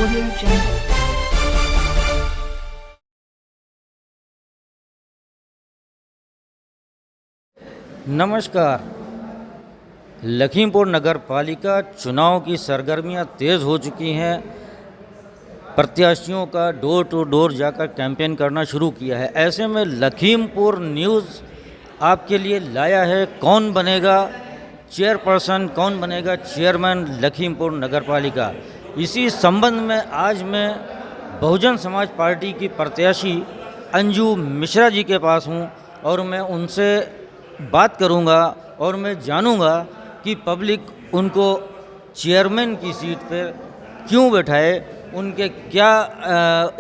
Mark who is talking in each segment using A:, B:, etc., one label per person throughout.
A: Audio Jungle.
B: नमस्कार। लखीमपुर नगर पालिका चुनाव की सरगर्मियां तेज़ हो चुकी हैं। प्रत्याशियों का डोर टू डोर जाकर कैंपेन करना शुरू किया है। ऐसे में लखीमपुर न्यूज़ आपके लिए लाया है कौन बनेगा चेयरपर्सन, कौन बनेगा चेयरमैन लखीमपुर नगर पालिका। इसी संबंध में आज मैं बहुजन समाज पार्टी की प्रत्याशी अंजू मिश्रा जी के पास हूं और मैं उनसे बात करूंगा और मैं जानूंगा कि पब्लिक उनको चेयरमैन की सीट पर क्यों बैठाए, उनके क्या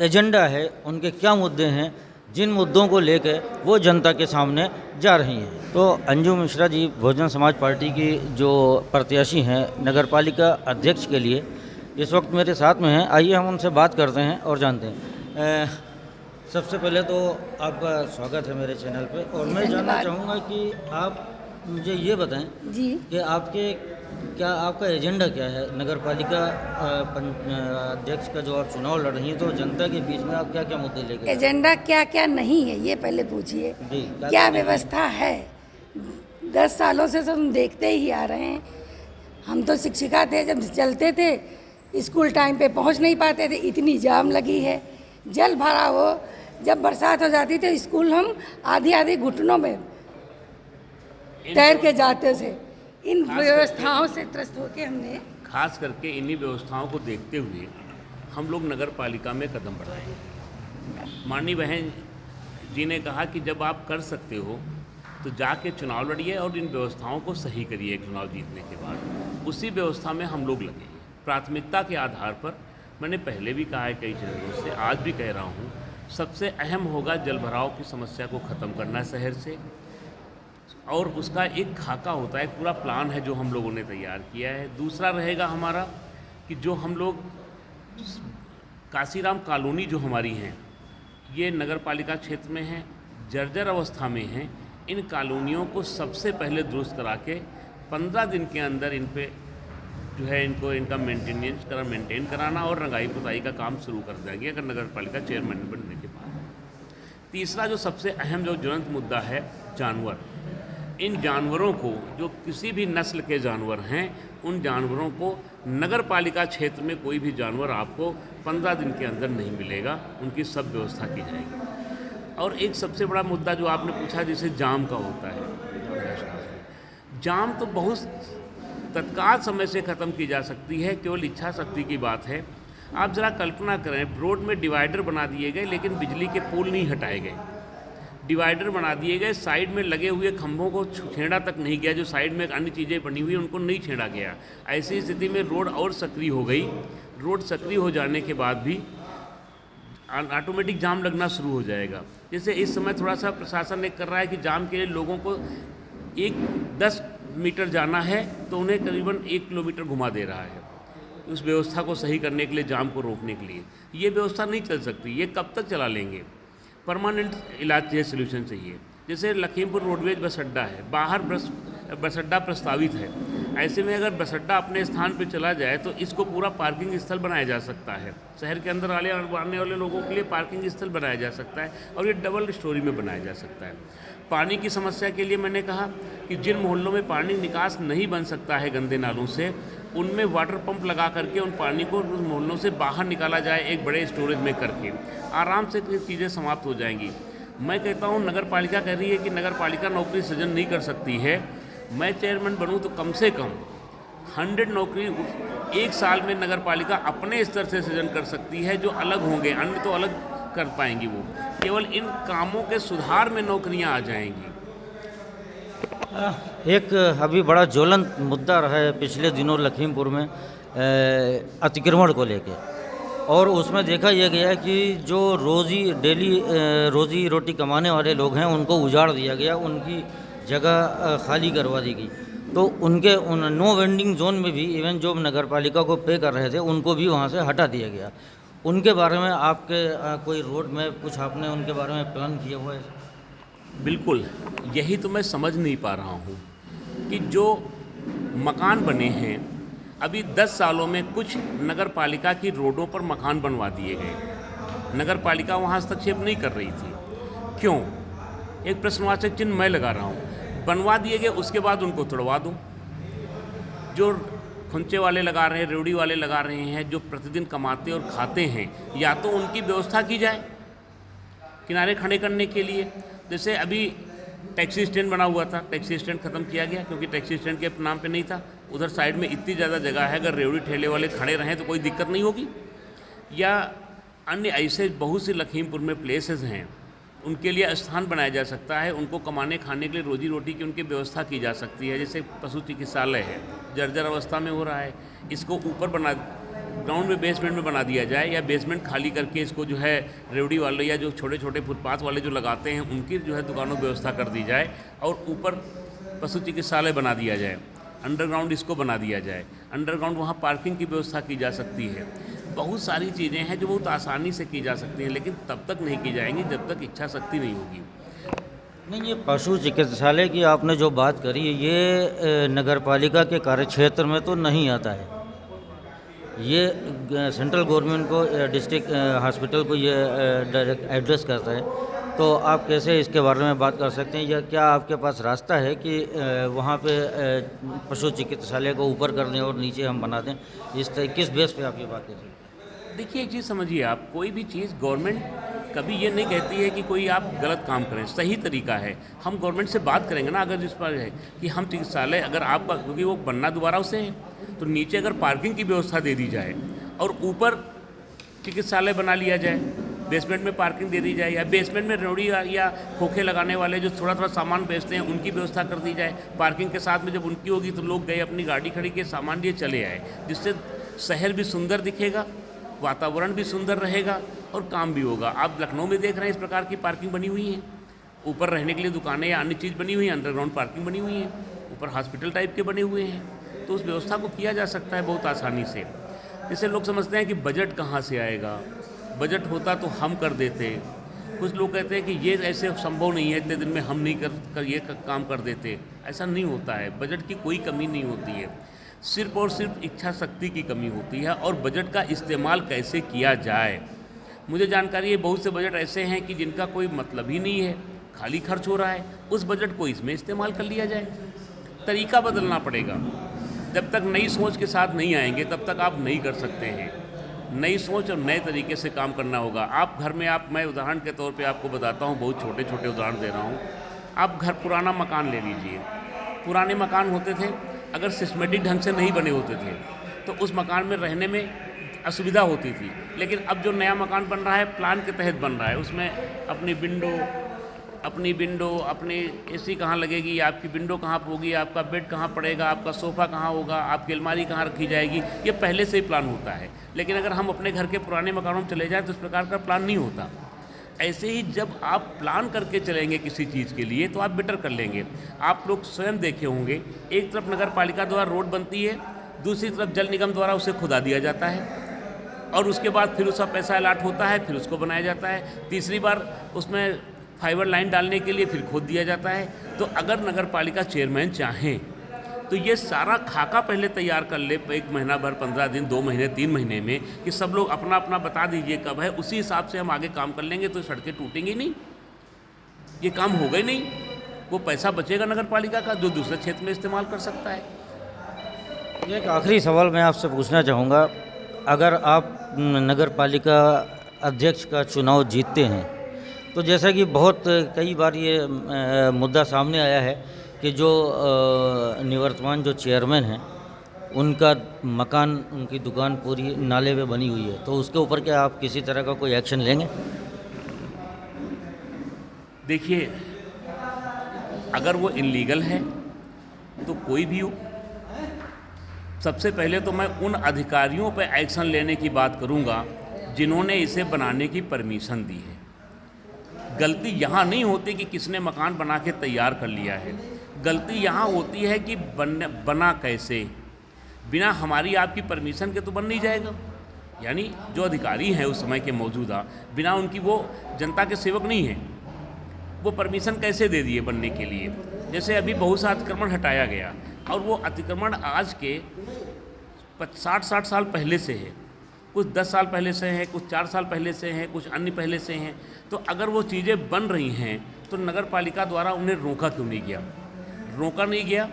B: एजेंडा है, उनके क्या मुद्दे हैं, जिन मुद्दों को लेकर वो जनता के सामने जा रही हैं। तो अंजू मिश्रा जी बहुजन समाज पार्टी की जो प्रत्याशी हैं नगर पालिका अध्यक्ष के लिए इस वक्त मेरे साथ में हैं। आइए हम उनसे बात करते हैं और जानते हैं। सबसे पहले तो आपका स्वागत है मेरे चैनल पे और मैं जानना चाहूँगा कि आप मुझे ये बताएं
C: जी
B: कि आपका एजेंडा क्या है नगर पालिका अध्यक्ष का जो आप चुनाव लड़ रही हैं, तो जनता के बीच में आप क्या क्या मुद्दे लेकर
C: एजेंडा क्या क्या नहीं है ये पहले पूछिए। क्या व्यवस्था है? 10 सालों से हम देखते ही आ रहे हैं। हम तो शिक्षिका थे, जब चलते थे स्कूल टाइम पे पहुंच नहीं पाते थे, इतनी जाम लगी है। जल भरा हो, जब बरसात हो जाती तो स्कूल हम आधी घुटनों में तैर के जाते थे। इन व्यवस्थाओं से त्रस्त होकर हमने
D: खास करके इन्हीं व्यवस्थाओं को देखते हुए हम लोग नगर पालिका में कदम बढ़ाए। माननीय बहन जी ने कहा कि जब आप कर सकते हो तो जाके चुनाव लड़िए और इन व्यवस्थाओं को सही करिए। चुनाव जीतने के बाद उसी व्यवस्था में हम लोग लगे। प्राथमिकता के आधार पर मैंने पहले भी कहा है कई जगहों से, आज भी कह रहा हूँ, सबसे अहम होगा जल भराव की समस्या को ख़त्म करना शहर से। और उसका एक खाका होता है, पूरा प्लान है जो हम लोगों ने तैयार किया है। दूसरा रहेगा हमारा कि जो हम लोग काशीराम कॉलोनी जो हमारी हैं, ये नगर पालिका क्षेत्र में है, जर्जर अवस्था में हैं। इन कॉलोनियों को सबसे पहले दुरुस्त करा के 15 दिन के अंदर इन पे जो है इनका मेंटेन कराना और रंगाई पुताई का काम शुरू कर देंगे अगर नगर पालिका चेयरमैन बनने के बाद। तीसरा जो सबसे अहम जो ज्वलंत मुद्दा है, जानवर। इन जानवरों को, जो किसी भी नस्ल के जानवर हैं, उन जानवरों को नगर पालिका क्षेत्र में कोई भी जानवर आपको 15 दिन के अंदर नहीं मिलेगा, उनकी सब व्यवस्था की जाएगी। और एक सबसे बड़ा मुद्दा जो आपने पूछा, जैसे जाम का होता है, जाम तो बहुत तत्काल समय से ख़त्म की जा सकती है, केवल इच्छा शक्ति की बात है। आप ज़रा कल्पना करें, रोड में डिवाइडर बना दिए गए लेकिन बिजली के पोल नहीं हटाए गए। डिवाइडर बना दिए गए, साइड में लगे हुए खंभों को छेड़ा तक नहीं गया, जो साइड में अन्य चीज़ें बनी हुई उनको नहीं छेड़ा गया। ऐसी स्थिति में रोड और सक्रिय हो गई। रोड सक्रिय हो जाने के बाद भी ऑटोमेटिक जाम लगना शुरू हो जाएगा। जैसे इस समय थोड़ा सा प्रशासन कर रहा है कि जाम के लिए लोगों को 10 मीटर जाना है तो उन्हें करीबन 1 किलोमीटर घुमा दे रहा है, उस व्यवस्था को सही करने के लिए, जाम को रोकने के लिए। ये व्यवस्था नहीं चल सकती, ये कब तक चला लेंगे? परमानेंट इलाज चाहिए, सोल्यूशन चाहिए। जैसे लखीमपुर रोडवेज बस अड्डा है, बाहर बस अड्डा प्रस्तावित है। ऐसे में अगर बस अड्डा अपने स्थान पर चला जाए तो इसको पूरा पार्किंग स्थल बनाया जा सकता है। शहर के अंदर आने वाले लोगों के लिए पार्किंग स्थल बनाया जा सकता है और ये डबल स्टोरी में बनाया जा सकता है। पानी की समस्या के लिए मैंने कहा कि जिन मोहल्लों में पानी निकास नहीं बन सकता है गंदे नालों से, उनमें वाटर पंप लगा करके उन पानी को उस मोहल्लों से बाहर निकाला जाए, एक बड़े स्टोरेज में करके आराम से चीज़ें समाप्त हो जाएंगी। मैं कहता हूँ, नगर पालिका कह रही है कि नगर पालिका नौकरी सृजन नहीं कर सकती है। मैं चेयरमैन बनूँ तो कम से कम 100 नौकरी एक साल में नगर पालिका अपने स्तर से सृजन कर सकती है, जो अलग होंगे, अन्य तो अलग कर पाएंगी। वो केवल इन कामों के सुधार में नौकरियां आ जाएंगी।
B: एक अभी बड़ा ज्वलंत मुद्दा रहा है पिछले दिनों लखीमपुर में अतिक्रमण को लेके, और उसमें देखा यह गया कि जो रोज़ी रोटी कमाने वाले लोग हैं उनको उजाड़ दिया गया, उनकी जगह खाली करवा दी गई। तो उन नो वेंडिंग जोन में भी इवन जो नगर पालिका को पे कर रहे थे उनको भी वहाँ से हटा दिया गया। उनके बारे में आपके कोई रोड में कुछ आपने उनके बारे में प्लान किया हुआ है?
D: बिल्कुल, यही तो मैं समझ नहीं पा रहा हूँ कि जो मकान बने हैं, अभी 10 सालों में कुछ नगर पालिका की रोडों पर मकान बनवा दिए गए। नगर पालिका वहाँ हस्तक्षेप नहीं कर रही थी। क्यों? एक प्रश्नवाचक चिन्ह मैं लगा रहा हूँ। बनवा दिए गए, उसके बाद उनको तोड़वा दो। जो खुंचे वाले लगा रहे हैं, रेवड़ी वाले लगा रहे हैं, जो प्रतिदिन कमाते और खाते हैं, या तो उनकी व्यवस्था की जाए किनारे खड़े करने के लिए। जैसे अभी टैक्सी स्टैंड बना हुआ था, टैक्सी स्टैंड ख़त्म किया गया क्योंकि टैक्सी स्टैंड के नाम पे नहीं था। उधर साइड में इतनी ज़्यादा जगह है, अगर रेवड़ी ठेले वाले खड़े रहें तो कोई दिक्कत नहीं होगी। या अन्य ऐसे बहुत से लखीमपुर में प्लेसेस हैं, उनके लिए स्थान बनाया जा सकता है, उनको कमाने खाने के लिए रोजी रोटी की उनकी व्यवस्था की जा सकती है। जैसे पशु चिकित्सालय है, जर्जर अवस्था में हो रहा है, इसको ऊपर बना, ग्राउंड में बेसमेंट में बना दिया जाए, या बेसमेंट खाली करके इसको जो है रेवड़ी वाले या जो छोटे छोटे फुटपाथ वाले जो लगाते हैं उनकी जो है दुकानों की व्यवस्था कर दी जाए, और ऊपर पशु चिकित्सालय बना दिया जाए, अंडरग्राउंड इसको बना दिया जाए, अंडरग्राउंड वहाँ पार्किंग की व्यवस्था की जा सकती है। बहुत सारी चीज़ें हैं जो बहुत आसानी से की जा सकती हैं, लेकिन तब तक नहीं की जाएंगी जब तक इच्छा शक्ति नहीं होगी।
B: नहीं, ये पशु चिकित्सालय की आपने जो बात करी है, ये नगर पालिका के कार्यक्षेत्र में तो नहीं आता है। ये सेंट्रल गवर्नमेंट को, डिस्ट्रिक्ट हॉस्पिटल को ये डायरेक्ट एड्रेस करता है। तो आप कैसे इसके बारे में बात कर सकते हैं, या क्या आपके पास रास्ता है कि वहाँ पे पशु चिकित्सालय को ऊपर कर दें और नीचे हम बना दें? किस बेस पे आप ये बात कर सकते हैं?
D: देखिए, एक चीज़ समझिए, आप कोई भी चीज़ गवर्नमेंट कभी ये नहीं कहती है कि कोई आप गलत काम करें। सही तरीका है, हम गवर्नमेंट से बात करेंगे ना, अगर जिस पर है कि हम चिकित्सालय अगर आपका, क्योंकि वो बनना दोबारा उसे है, तो नीचे अगर पार्किंग की व्यवस्था दे दी जाए और ऊपर चिकित्सालय बना लिया जाए, बेसमेंट में पार्किंग दे दी जाए, या बेसमेंट में रेवड़ी या खोखे लगाने वाले जो थोड़ा थोड़ा सामान बेचते हैं उनकी व्यवस्था कर दी जाए। पार्किंग के साथ में जब उनकी होगी तो लोग गए अपनी गाड़ी खड़ी के सामान लिए चले आए, जिससे शहर भी सुंदर दिखेगा, वातावरण भी सुंदर रहेगा और काम भी होगा। आप लखनऊ में देख रहे हैं इस प्रकार की पार्किंग बनी हुई है, ऊपर रहने के लिए दुकानें या अन्य चीज़ बनी हुई है, अंडरग्राउंड पार्किंग बनी हुई है, ऊपर हॉस्पिटल टाइप के बने हुए हैं। तो उस व्यवस्था को किया जा सकता है बहुत आसानी से। जैसे लोग समझते हैं कि बजट कहाँ से आएगा, बजट होता तो हम कर देते। कुछ लोग कहते हैं कि ये ऐसे संभव नहीं है, इतने दिन में हम नहीं कर ये काम कर देते। ऐसा नहीं होता है, बजट की कोई कमी नहीं होती है, सिर्फ और सिर्फ इच्छा शक्ति की कमी होती है और बजट का इस्तेमाल कैसे किया जाए। मुझे जानकारी है बहुत से बजट ऐसे हैं कि जिनका कोई मतलब ही नहीं है, खाली खर्च हो रहा है, उस बजट को इसमें इस्तेमाल कर लिया जाए। तरीका बदलना पड़ेगा। जब तक नई सोच के साथ नहीं आएंगे तब तक आप नहीं कर सकते हैं। नई सोच और नए तरीके से काम करना होगा। आप घर में, मैं उदाहरण के तौर पे आपको बताता हूँ, बहुत छोटे छोटे उदाहरण दे रहा हूँ। आप घर, पुराना मकान ले लीजिए। पुराने मकान होते थे, अगर सिस्टमेटिक ढंग से नहीं बने होते थे तो उस मकान में रहने में असुविधा होती थी। लेकिन अब जो नया मकान बन रहा है, प्लान के तहत बन रहा है, उसमें अपनी विंडो, अपनी एसी कहाँ लगेगी, आपकी विंडो कहाँ होगी, आपका बेड कहाँ पड़ेगा, आपका सोफ़ा कहाँ होगा, आपकी अलमारी कहाँ रखी जाएगी, ये पहले से ही प्लान होता है। लेकिन अगर हम अपने घर के पुराने मकानों में चले जाएँ तो इस प्रकार का प्लान नहीं होता। ऐसे ही जब आप प्लान करके चलेंगे किसी चीज़ के लिए तो आप बेटर कर लेंगे। आप लोग स्वयं देखे होंगे, एक तरफ नगर पालिका द्वारा रोड बनती है, दूसरी तरफ जल निगम द्वारा उसे खुदा दिया जाता है और उसके बाद फिर उसका पैसा अलाट होता है, फिर उसको बनाया जाता है। तीसरी बार उसमें फाइबर लाइन डालने के लिए फिर खोद दिया जाता है। तो अगर नगर पालिका चेयरमैन चाहें तो ये सारा खाका पहले तैयार कर ले, 1 महीना भर, 15 दिन, 2 महीने, 3 महीने में, कि सब लोग अपना अपना बता दीजिए कब है, उसी हिसाब से हम आगे काम कर लेंगे। तो सड़कें टूटेंगी नहीं, ये काम होगा ही नहीं, वो पैसा बचेगा नगर पालिका का जो दूसरे क्षेत्र में इस्तेमाल कर सकता है।
B: एक आखिरी सवाल मैं आपसे पूछना चाहूँगा, अगर आप नगर पालिका अध्यक्ष का चुनाव जीतते हैं तो जैसा कि बहुत कई बार ये मुद्दा सामने आया है कि जो निवर्तमान जो चेयरमैन हैं उनका मकान, उनकी दुकान पूरी नाले में बनी हुई है, तो उसके ऊपर क्या आप किसी तरह का कोई एक्शन लेंगे?
D: देखिए, अगर वो इनलीगल है तो कोई भी हो, सबसे पहले तो मैं उन अधिकारियों पर एक्शन लेने की बात करूंगा जिन्होंने इसे बनाने की परमिशन दी है। गलती यहाँ नहीं होती कि किसने मकान बना के तैयार कर लिया है, गलती यहाँ होती है कि बना कैसे, बिना हमारी आपकी परमिशन के तो बन नहीं जाएगा। यानी जो अधिकारी हैं उस समय के मौजूदा, बिना उनकी, वो जनता के सेवक नहीं हैं, वो परमिशन कैसे दे दिए बनने के लिए। जैसे अभी बहुत सा अतिक्रमण हटाया गया और वो अतिक्रमण आज के 60-60 साल पहले से है, कुछ 10 साल पहले से है, कुछ 4 साल पहले से हैं, कुछ अन्य पहले से हैं। तो अगर वो चीज़ें बन रही हैं तो नगर पालिका द्वारा उन्हें रोका क्यों नहीं गया? रोका नहीं गया,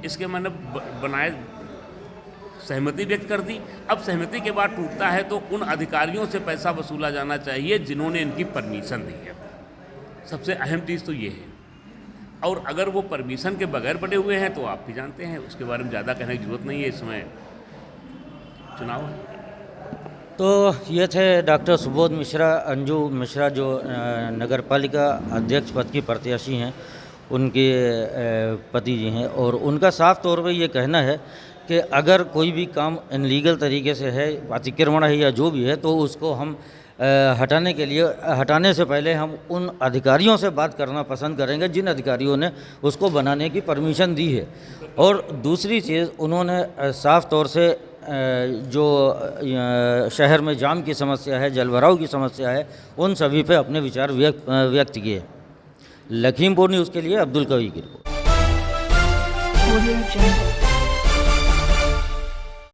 D: इसके मैंने बनाए सहमति व्यक्त कर दी। अब सहमति के बाद टूटता है तो उन अधिकारियों से पैसा वसूला जाना चाहिए जिन्होंने इनकी परमिशन दी है। सबसे अहम चीज़ तो ये है। और अगर वो परमिशन के बगैर बने हुए हैं तो आप भी जानते हैं, उसके बारे में ज़्यादा कहने की जरूरत नहीं है, इसमें चुनाव है।
B: तो ये थे डॉक्टर सुबोध मिश्रा, अंजू मिश्रा, जो नगर पालिका अध्यक्ष पद की प्रत्याशी हैं, उनके पति जी हैं। और उनका साफ तौर पे ये कहना है कि अगर कोई भी काम इनलीगल तरीके से है, अतिक्रमण है या जो भी है, तो उसको हम हटाने से पहले हम उन अधिकारियों से बात करना पसंद करेंगे जिन अधिकारियों ने उसको बनाने की परमिशन दी है। और दूसरी चीज़, उन्होंने साफ तौर से जो शहर में जाम की समस्या है, जलभराव की समस्या है, उन सभी पे अपने विचार व्यक्त किए। लखीमपुर न्यूज़ के लिए अब्दुल कवी की रिपोर्ट।